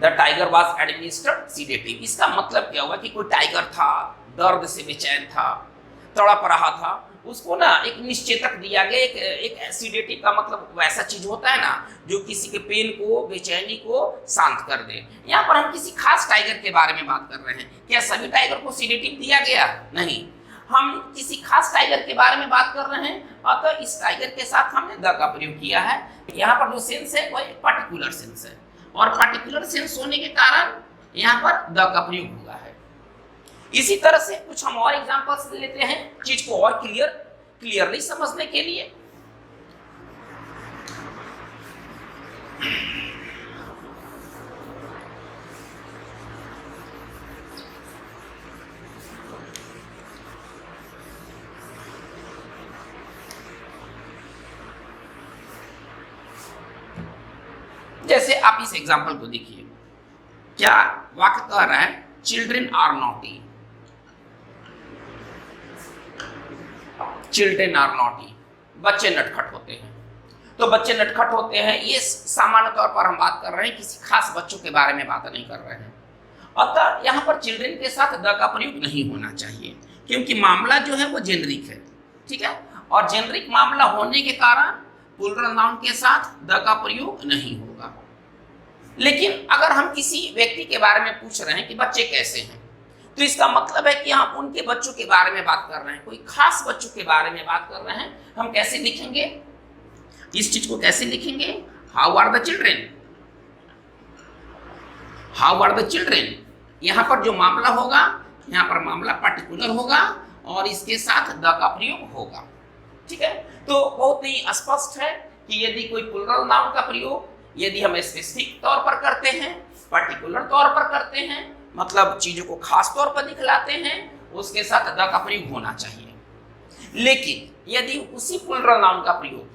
Speaker 1: the tiger was administered sedative. इसका मतलब क्या हुआ कि कोई टाइगर था, दर्द से बेचैन था, तड़प रहा था, उसको ना एक निश्चेतक दिया गया। एक सीडेटिव का मतलब वैसा चीज होता है ना जो किसी के पेन को, बेचैनी को शांत कर दे। यहाँ पर हम किसी खास टाइगर के बारे में बात कर रहे हैं। क्या सभी टाइगर को सीडेटिव दिया गया? नहीं, हम किसी खास टाइगर के बारे में बात कर रहे हैं, अतः इस टाइगर के साथ हमने द का प्रयोग किया है। यहाँ पर जो सेंस है वो एक पर्टिकुलर सेंस है, और पर्टिकुलर सेंस होने के कारण यहाँ पर द का प्रयोग हुआ है। इसी तरह से कुछ हम और एग्जांपल्स लेते हैं चीज को और क्लियरली समझने के लिए। जैसे आप इस एग्जांपल को देखिए, क्या वाक्य कह रहा है, children are naughty. Children are naughty, बच्चे नटखट होते हैं। तो बच्चे नटखट होते हैं, ये सामान्य तौर पर हम बात कर रहे हैं, किसी खास बच्चों के बारे में बात नहीं कर रहे हैं। अतः यहाँ पर चिल्ड्रन के साथ द का प्रयोग नहीं होना चाहिए, क्योंकि मामला जो है वो जेनरिक है, ठीक है। और जेनरिक मामला होने के कारण प्लूरल नाउन के साथ द का प्रयोग नहीं होगा। लेकिन अगर हम किसी व्यक्ति के बारे में पूछ रहे हैं कि बच्चे कैसे हैं, तो इसका मतलब है कि हम उनके बच्चों के बारे में बात कर रहे हैं, कोई खास बच्चों के बारे में बात कर रहे हैं। हम कैसे लिखेंगे इस चीज को? कैसे लिखेंगे? How are the children, how are the children. यहां पर जो मामला होगा, यहां पर मामला पर्टिकुलर होगा और इसके साथ द का प्रयोग होगा, ठीक है। तो बहुत ही स्पष्ट है कि यदि कोई प्लूरल नाउन का प्रयोग यदि हम स्पेसिफिक तौर पर करते हैं, पर्टिकुलर तौर पर करते हैं, मतलब चीजों को खास तौर पर दिखलाते हैं, उसके साथ द का प्रयोग होना चाहिए। लेकिन यदि उसी प्लूरल नाउन का प्रयोग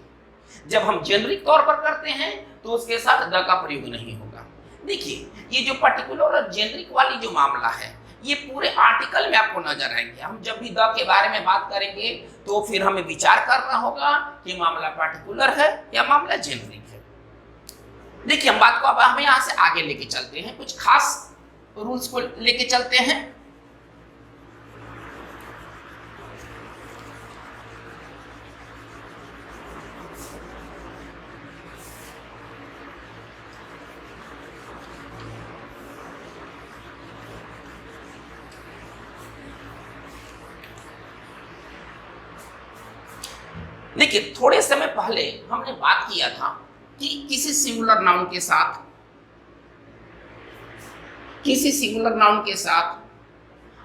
Speaker 1: जब हम जेनरिक तौर पर करते हैं, तो उसके साथ द का प्रयोग नहीं होगा। देखिए, ये जो पर्टिकुलर और जेनरिक वाली जो मामला है, ये पूरे आर्टिकल में आपको नजर आएंगे। हम जब भी द के बारे में बात करेंगे तो फिर हमें विचार करना होगा कि मामला पर्टिकुलर है या मामला जेनरिक है। देखिए, हम बात को अब हम यहां से आगे लेके चलते हैं, कुछ खास रूल्स को लेके चलते हैं। देखिए, थोड़े समय पहले हमने बात किया था कि किसी सिंगुलर नाउन के साथ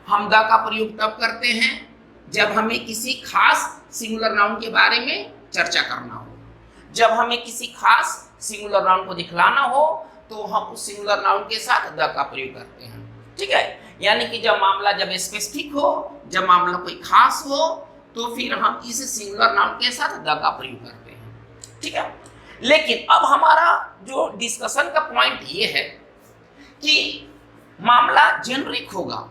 Speaker 1: हम द का प्रयोग तब करते हैं जब हमें किसी खास सिंगुलर नाउन के बारे में चर्चा करना हो, जब हमें किसी खास सिंगुलर नाउन को दिखलाना हो, तो हम उस सिंगुलर नाउन के साथ द का प्रयोग करते हैं, ठीक है। यानी कि जब मामला जब स्पेसिफिक हो, जब मामला कोई खास हो, तो फिर हम इस सिंगुलर नाउन के साथ द का प्रयोग करते हैं, ठीक है। लेकिन अब हमारा जो डिस्कशन का पॉइंट ये है कि मामला जेनरिक होगा,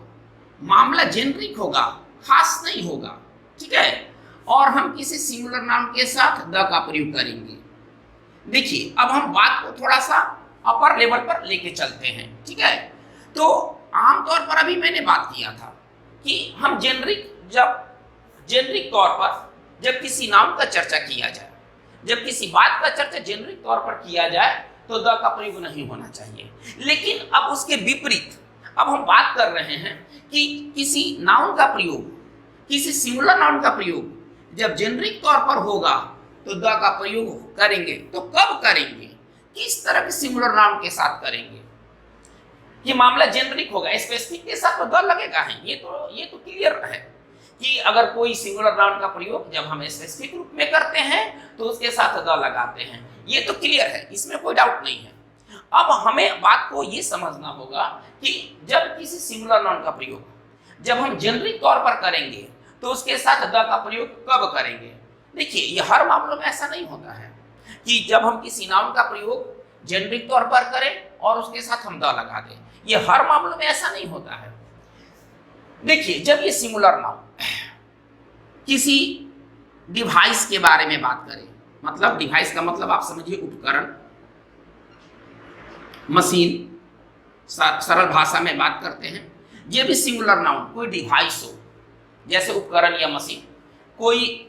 Speaker 1: खास नहीं होगा, ठीक है। और हम किसी सिंगुलर नाउन के साथ द का प्रयोग करेंगे। देखिए, अब हम बात को थोड़ा सा अपर लेवल पर लेके चलते हैं, ठीक है। तो आमतौर पर अभी मैंने बात किया था कि हम जेनरिक तौर पर जब किसी नाउन का चर्चा किया जाए, जब किसी बात का चर्चा जेनरिक तौर पर किया जाए, तो द का प्रयोग नहीं होना चाहिए। लेकिन अब उसके विपरीत अब हम बात कर रहे हैं कि किसी नाउन का प्रयोग, किसी सिंगुलर नाउन का प्रयोग जब जेनरिक तौर पर होगा, तो द का प्रयोग करेंगे। तो कब करेंगे, किस तरह के सिंगुलर नाउन के साथ करेंगे? ये मामला जेनरिक होगा, स्पेसिफिक के साथ तो द लगेगा है। ये तो क्लियर है कि अगर कोई सिंगुलर नाउन का प्रयोग जब हम स्पेसिफिक रूप में करते हैं, तो उसके साथ द लगाते हैं। ये तो क्लियर है, इसमें कोई डाउट नहीं है। अब हमें बात को ये समझना होगा कि जब किसी सिंगुलर नाउन का प्रयोग जब हम जेनरिक तौर पर करेंगे, तो उसके साथ द का प्रयोग कब करेंगे। देखिए, ये हर मामलों में ऐसा नहीं होता है कि जब हम किसी नाउन का प्रयोग जेनरिक तौर पर करें और उसके साथ हम द लगा दें। ये हर मामलों में ऐसा नहीं होता है। देखिए, जब ये सिंगुलर नाउन किसी डिवाइस के बारे में बात करें, मतलब डिवाइस का मतलब आप समझिए उपकरण, मशीन, सरल भाषा में बात करते हैं। ये भी सिंगुलर नाउन कोई डिवाइस हो, जैसे उपकरण या मशीन, कोई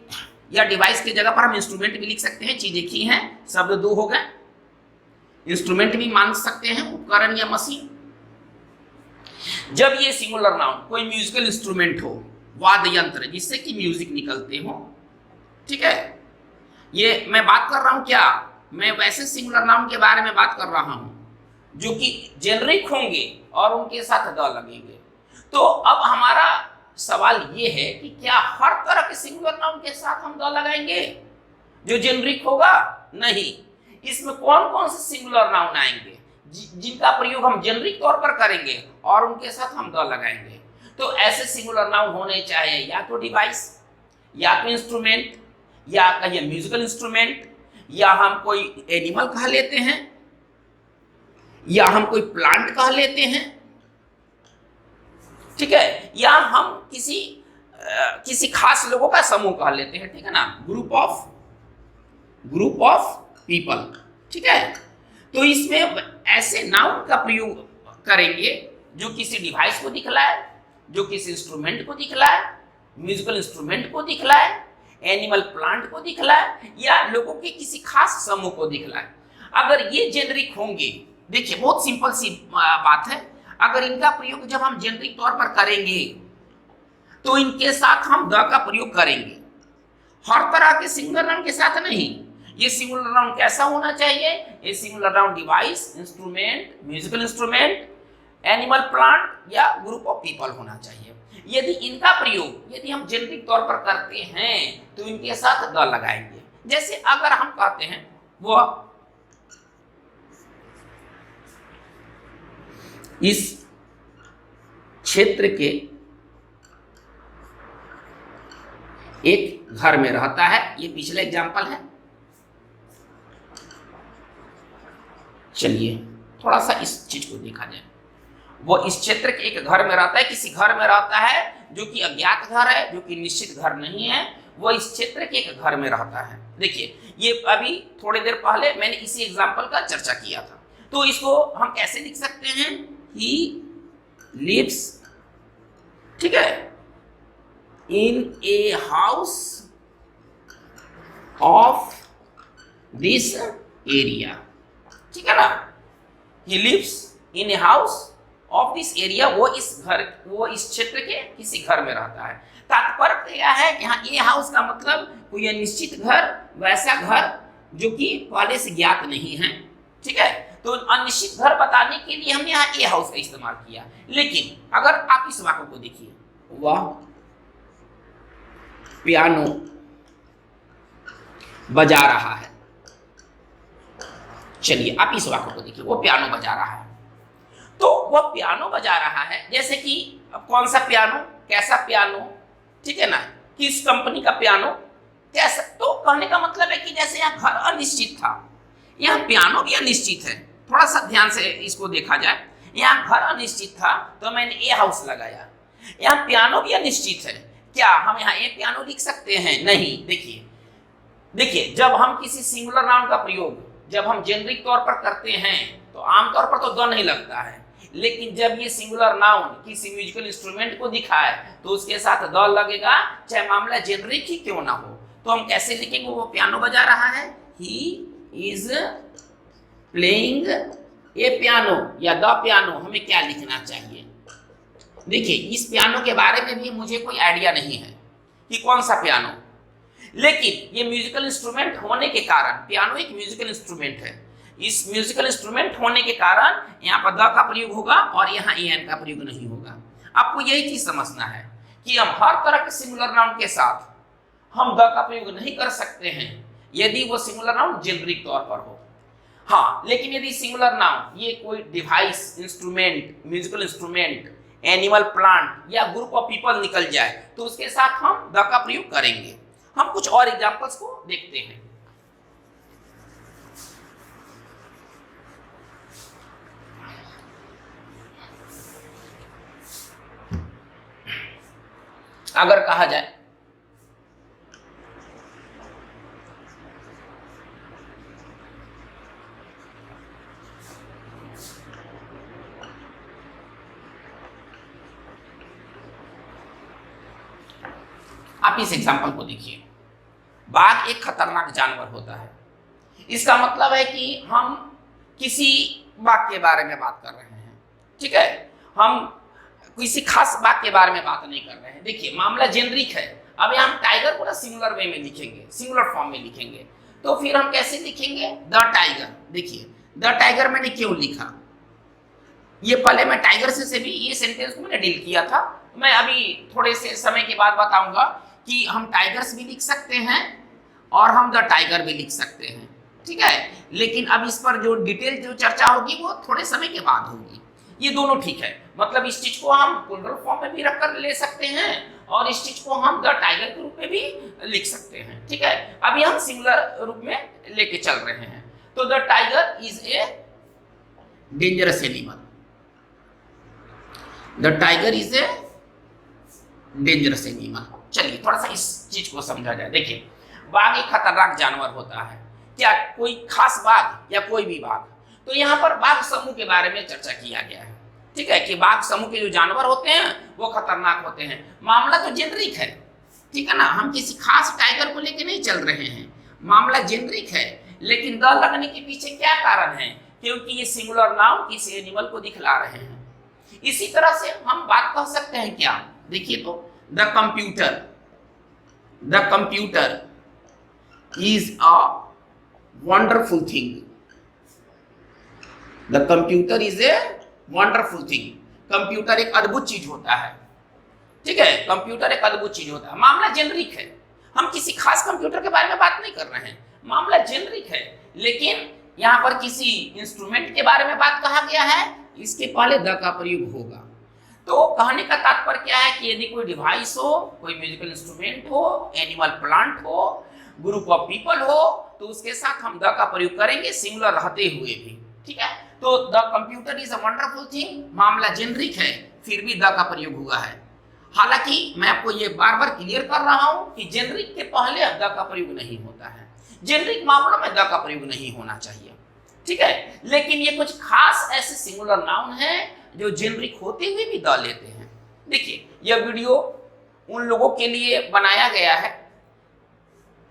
Speaker 1: या डिवाइस की जगह पर हम इंस्ट्रूमेंट भी लिख सकते हैं। चीज एक ही है, शब्द दो हो गए। इंस्ट्रूमेंट भी मान सकते हैं, उपकरण या मशीन। जब ये सिंगुलर नाउन कोई म्यूजिकल इंस्ट्रूमेंट हो, वाद्य यंत्र जिससे कि म्यूजिक निकलते हो, ठीक है, ये मैं बात कर रहा हूं क्या, मैं वैसे सिंगुलर नाउन के बारे में बात कर रहा हूं जो कि जेनरिक होंगे और उनके साथ द लगेंगे। तो अब हमारा सवाल ये है कि क्या हर तरह के सिंगुलर नाउन के साथ हम द लगाएंगे जो जेनरिक होगा? नहीं। इसमें कौन कौन से सिंगुलर नाउन आएंगे जिनका प्रयोग हम जेनरिक तौर पर करेंगे और उनके साथ हम द लगाएंगे? तो ऐसे सिंगुलर नाउन होने चाहिए या तो डिवाइस, या तो इंस्ट्रूमेंट, या कहिए म्यूजिकल इंस्ट्रूमेंट, या हम कोई एनिमल कह लेते हैं, या हम कोई प्लांट कह लेते हैं, ठीक है, या हम किसी खास लोगों का समूह कह लेते हैं, ठीक है ना, ग्रुप ऑफ पीपल, ठीक है। तो इसमें ऐसे नाउन का प्रयोग करेंगे जो किसी डिवाइस को दिखलाए, जो किसी इंस्ट्रूमेंट को दिखलाए, म्यूजिकल इंस्ट्रूमेंट को दिखलाए, एनिमल प्लांट को दिखलाए, या लोगों के किसी खास समूह को दिखलाए। अगर ये जेनरिक होंगे, देखिए बहुत सिंपल सी बात है, अगर इनका प्रयोग जब हम जेनरिक तौर पर करेंगे तो इनके साथ हम द का प्रयोग करेंगे, हर तरह के सिंगुलर नाउन के साथ नहीं। ये सिंगुलर नाउन कैसा होना चाहिए? ये singular noun device, instrument, musical instrument, animal plant या ग्रुप ऑफ पीपल होना चाहिए। यदि इनका प्रयोग यदि हम जेनरिक तौर पर करते हैं तो इनके साथ द लगाएंगे। जैसे अगर हम कहते हैं वह इस क्षेत्र के एक घर में रहता है, ये पिछला एग्जाम्पल है। चलिए थोड़ा सा इस चीज को देखा जाए। वो इस क्षेत्र के एक घर में रहता है, किसी घर में रहता है जो कि अज्ञात घर है, जो कि निश्चित घर नहीं है। वो इस क्षेत्र के एक घर में रहता है। देखिए ये अभी थोड़ी देर पहले मैंने इसी एग्जाम्पल का चर्चा किया था। तो इसको हम कैसे लिख सकते हैं? ही लिव्स, ठीक है, in a house of this area, ठीक है ना। He lives in a house of this area, वो इस क्षेत्र के किसी घर में रहता है। तात्पर्य यह है कि हाँ, ए हाउस का मतलब कोई निश्चित घर, वैसा घर जो कि पहले से ज्ञात नहीं है, ठीक है। तो अनिश्चित घर बताने के लिए हमने यहाँ ए हाउस का इस्तेमाल किया। लेकिन अगर आप इस वाक्य को देखिए, वह पियानो बजा रहा है। चलिए आप इस वाक्य को देखिए, वो पियानो बजा रहा है। तो वह पियानो बजा रहा है, जैसे कि कौन सा पियानो, कैसा पियानो, ठीक है ना, किस कंपनी का पियानो, कैसा। तो कहने का मतलब है कि जैसे यहाँ घर अनिश्चित था, यहाँ पियानो भी अनिश्चित है। थोड़ा सा ध्यान से इसको देखा जाए। यहाँ घर अनिश्चित था तो मैंने ए हाउस लगाया। यहाँ पियानो भी अनिश्चित है, क्या हम यहाँ ए पियानो लिख सकते हैं? नहीं। देखिए जब हम किसी सिंगुलर नाउन का प्रयोग जब हम जेनरिक तौर पर करते हैं तो आमतौर पर तो द नहीं लगता है, लेकिन जब ये सिंगुलर नाउन किसी म्यूजिकल इंस्ट्रूमेंट को दिखाए तो उसके साथ द लगेगा, चाहे मामला जेनरिक ही क्यों ना हो। तो हम कैसे लिखेंगे? वो पियानो बजा रहा है, he is playing a piano या द पियानो। हमें क्या लिखना चाहिए? देखिए इस पियानो के बारे में भी मुझे कोई आइडिया नहीं है कि कौन सा पियानो, लेकिन ये म्यूजिकल इंस्ट्रूमेंट होने के कारण, पियानो एक म्यूजिकल इंस्ट्रूमेंट है, इस म्यूजिकल इंस्ट्रूमेंट होने के कारण यहाँ पर द का प्रयोग होगा और यहाँ एन का प्रयोग नहीं होगा। आपको यही चीज समझना है कि हम हर तरह के सिंगुलर नाउन के साथ हम द का प्रयोग नहीं कर सकते हैं यदि वो सिंगुलर नाउन जेनरिक तौर पर हो। हाँ, लेकिन यदि सिंगुलर नाउन ये कोई device, instrument, musical instrument, animal plant या ग्रुप ऑफ पीपल निकल जाए तो उसके साथ हम द का प्रयोग करेंगे। हम कुछ और एग्जांपल्स को देखते हैं। अगर कहा जाए आप इस एग्जाम्पल को देखिए, बाघ एक खतरनाक जानवर होता है। इसका मतलब है कि हम किसी बाघ के बारे में बात कर रहे हैं, ठीक है, हम किसी खास बाघ के बारे में बात नहीं कर रहे हैं। देखिए मामला जेनरिक है। अब हम टाइगर को ना सिंगुलर वे में लिखेंगे, सिंगुलर फॉर्म में लिखेंगे, तो फिर हम कैसे लिखेंगे, द टाइगर। देखिए द टाइगर मैंने क्यों लिखा, ये पहले मैं टाइगर से भी ये सेंटेंस को मैंने डील किया था। मैं अभी थोड़े से समय के बाद बताऊंगा कि हम टाइगर्स भी लिख सकते हैं और हम द टाइगर भी लिख सकते हैं, ठीक है। लेकिन अब इस पर जो डिटेल जो चर्चा होगी वो थोड़े समय के बाद होगी। ये दोनों ठीक है, मतलब इस चीज को हम प्लूरल फॉर्म में भी रखकर ले सकते हैं और इस चीज को हम द टाइगर के रूप में भी लिख सकते हैं, ठीक है। अभी हम सिंगुलर रूप में लेके चल रहे हैं। तो the tiger is a dangerous animal, the tiger is a dangerous animal. चलिए थोड़ा सा इस चीज को समझा जाए। देखिए बाघ एक खतरनाक जानवर होता है, क्या कोई खास बाघ या कोई भी बाघ। तो यहाँ पर बाघ समूह के बारे में चर्चा किया गया है, ठीक है, कि बाघ समूह के जो जानवर होते हैं वो खतरनाक होते हैं। मामला तो जेनरिक है, ठीक है ना, हम किसी खास टाइगर को लेके नहीं चल रहे हैं, मामला जेनरिक है। लेकिन द लगने के पीछे क्या कारण है, क्योंकि ये सिंगुलर नाउन किसी एनिमल को दिखला रहे हैं। इसी तरह से हम बात कह सकते हैं क्या, देखिए तो the computer is a wonderful thing, the computer is a wonderful thing. Computer एक अद्भुत चीज होता है, ठीक है, कंप्यूटर एक अद्भुत चीज होता है। मामला जेनरिक है, हम किसी खास कंप्यूटर के बारे में बात नहीं कर रहे हैं, मामला जेनरिक है। लेकिन यहाँ पर किसी इंस्ट्रूमेंट के बारे में बात कहा गया है, इसके पहले द का प्रयोग होगा। तो कहने का तात्पर्य क्या है कि यदि कोई डिवाइस हो, कोई म्यूजिकल इंस्ट्रूमेंट हो, एनिमल प्लांट हो, ग्रुप ऑफ पीपल हो, तो उसके साथ हम द का प्रयोग करेंगे सिंगुलर रहते हुए भी, ठीक है। तो the computer is a wonderful thing, मामला जेनरिक है, फिर भी द का प्रयोग हुआ है। हालांकि मैं आपको ये बार बार क्लियर कर रहा हूं कि जेनरिक के पहले द का प्रयोग नहीं होता है, जेनरिक मामलों में द का प्रयोग नहीं होना चाहिए, ठीक है। लेकिन ये कुछ खास ऐसे सिंगुलर नाउन है जो जेनरिक होते हुए भी द लेते हैं। देखिए यह वीडियो उन लोगों के लिए बनाया गया है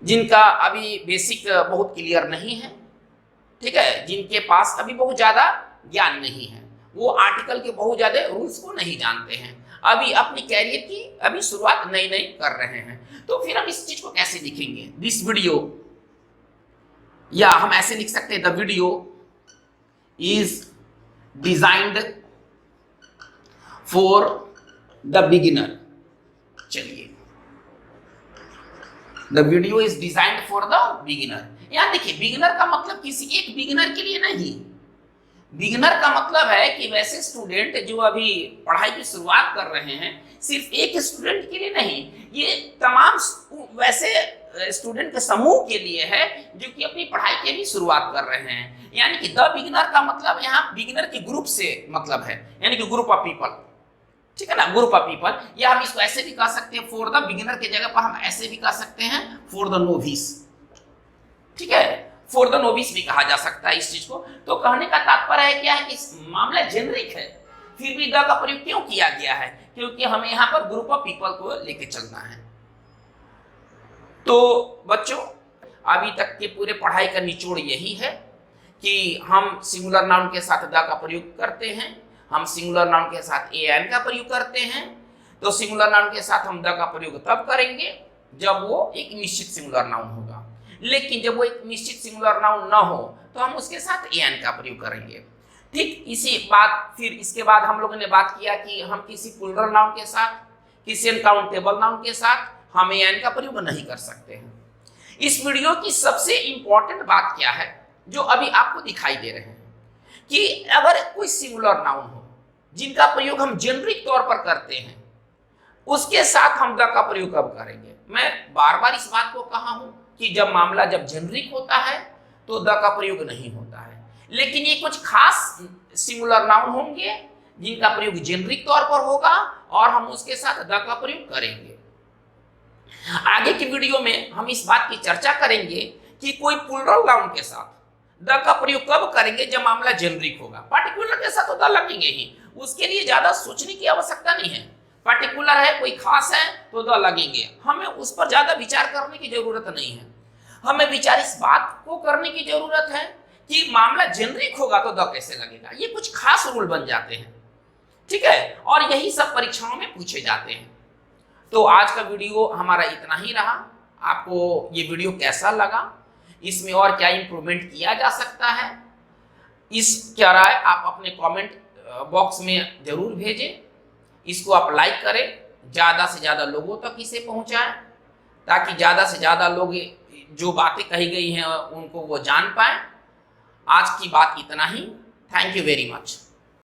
Speaker 1: जिनका अभी बेसिक बहुत क्लियर नहीं है, ठीक है, जिनके पास अभी बहुत ज्यादा ज्ञान नहीं है, वो आर्टिकल के बहुत ज्यादा रूल्स को नहीं जानते हैं, अभी अपनी कैरियर की अभी शुरुआत नई नई कर रहे हैं। तो फिर हम इस चीज को कैसे लिखेंगे, दिस वीडियो, या हम ऐसे लिख सकते हैं the video is designed for the beginner. चलिए the video is designed for the beginner. यहां देखिए बिगिनर का मतलब किसी एक बिगिनर के लिए नहीं, बिगिनर का मतलब है कि वैसे स्टूडेंट जो अभी पढ़ाई की शुरुआत कर रहे हैं, सिर्फ एक स्टूडेंट के लिए नहीं, ये तमाम वैसे स्टूडेंट के समूह के लिए है जो कि अपनी पढ़ाई की भी शुरुआत कर रहे हैं। यानी कि द बिगिनर का मतलब यहाँ बिगिनर के ग्रुप से मतलब है, यानी कि ग्रुप ऑफ पीपल, ठीक है ना, ग्रुप ऑफ पीपल। या हम इसको ऐसे भी कह सकते हैं, फॉर द बिगिनर की जगह पर हम ऐसे भी कह सकते हैं फॉर द नोविस, ठीक है, फॉर द नोविस भी कहा जा सकता है इस चीज को। तो कहने का तात्पर्य है क्या है कि इस मामला जेनरिक है, फिर भी द का प्रयोग क्यों किया गया है, क्योंकि हमें यहाँ पर ग्रुप ऑफ पीपल को लेके चलना है। तो बच्चों अभी तक के पूरे पढ़ाई का निचोड़ यही है कि हम सिंगुलर नाउन के साथ द का प्रयोग करते हैं, हम सिंगुलर नाउन के साथ एन का प्रयोग करते हैं। तो सिंगुलर नाउन के साथ हम द का प्रयोग तब करेंगे जब वो एक निश्चित सिंगुलर नाउन होगा, लेकिन जब वो एक निश्चित सिंगुलर नाउन ना हो तो हम उसके साथ एन का प्रयोग करेंगे। ठीक इसी बात, फिर इसके बाद हम लोगों ने बात किया कि हम किसी प्लूरल नाउन के साथ, किसी अनकाउंटेबल नाउन के साथ हम एन का प्रयोग नहीं कर सकते हैं। इस वीडियो की सबसे इंपॉर्टेंट बात क्या है जो अभी आपको दिखाई दे रहे हैं कि अगर कोई सिंगुलर नाउन हो जिनका प्रयोग हम जेनरिक तौर पर करते हैं, उसके साथ हम द का प्रयोग कब करेंगे। मैं बार बार इस बात को कहा हूं कि जब मामला जब जेनरिक होता है तो द का प्रयोग नहीं होता है, लेकिन ये कुछ खास सिंगुलर नाउन होंगे जिनका प्रयोग जेनरिक तौर पर होगा और हम उसके साथ द का प्रयोग करेंगे। आगे की वीडियो में हम इस बात की चर्चा करेंगे कि कोई प्लूरल नाउन के साथ द का प्रयोग कब करेंगे जब मामला जेनरिक होगा। पार्टिकुलर के साथ तो द लगेंगे ही, उसके लिए ज्यादा सोचने की आवश्यकता नहीं है। पर्टिकुलर है, कोई खास है तो द लगेंगे। हमें उस पर ज्यादा विचार करने की जरूरत नहीं है। हमें विचार इस बात को करने की जरूरत है कि मामला जेनरिक होगा तो द कैसे लगेगा। ये कुछ खास रूल बन जाते हैं, ठीक है, और यही सब परीक्षाओं में पूछे जाते हैं। तो आज का वीडियो हमारा इतना ही रहा। आपको ये वीडियो कैसा लगा, इसमें और क्या इंप्रूवमेंट किया जा सकता है, इस क्या राय आप अपने कमेंट बॉक्स में जरूर भेजें। इसको आप लाइक करें, ज़्यादा से ज़्यादा लोगों तक इसे पहुंचाएं, ताकि ज़्यादा से ज़्यादा लोग जो बातें कही गई हैं उनको वो जान पाएं। आज की बात इतना ही। Thank you very much.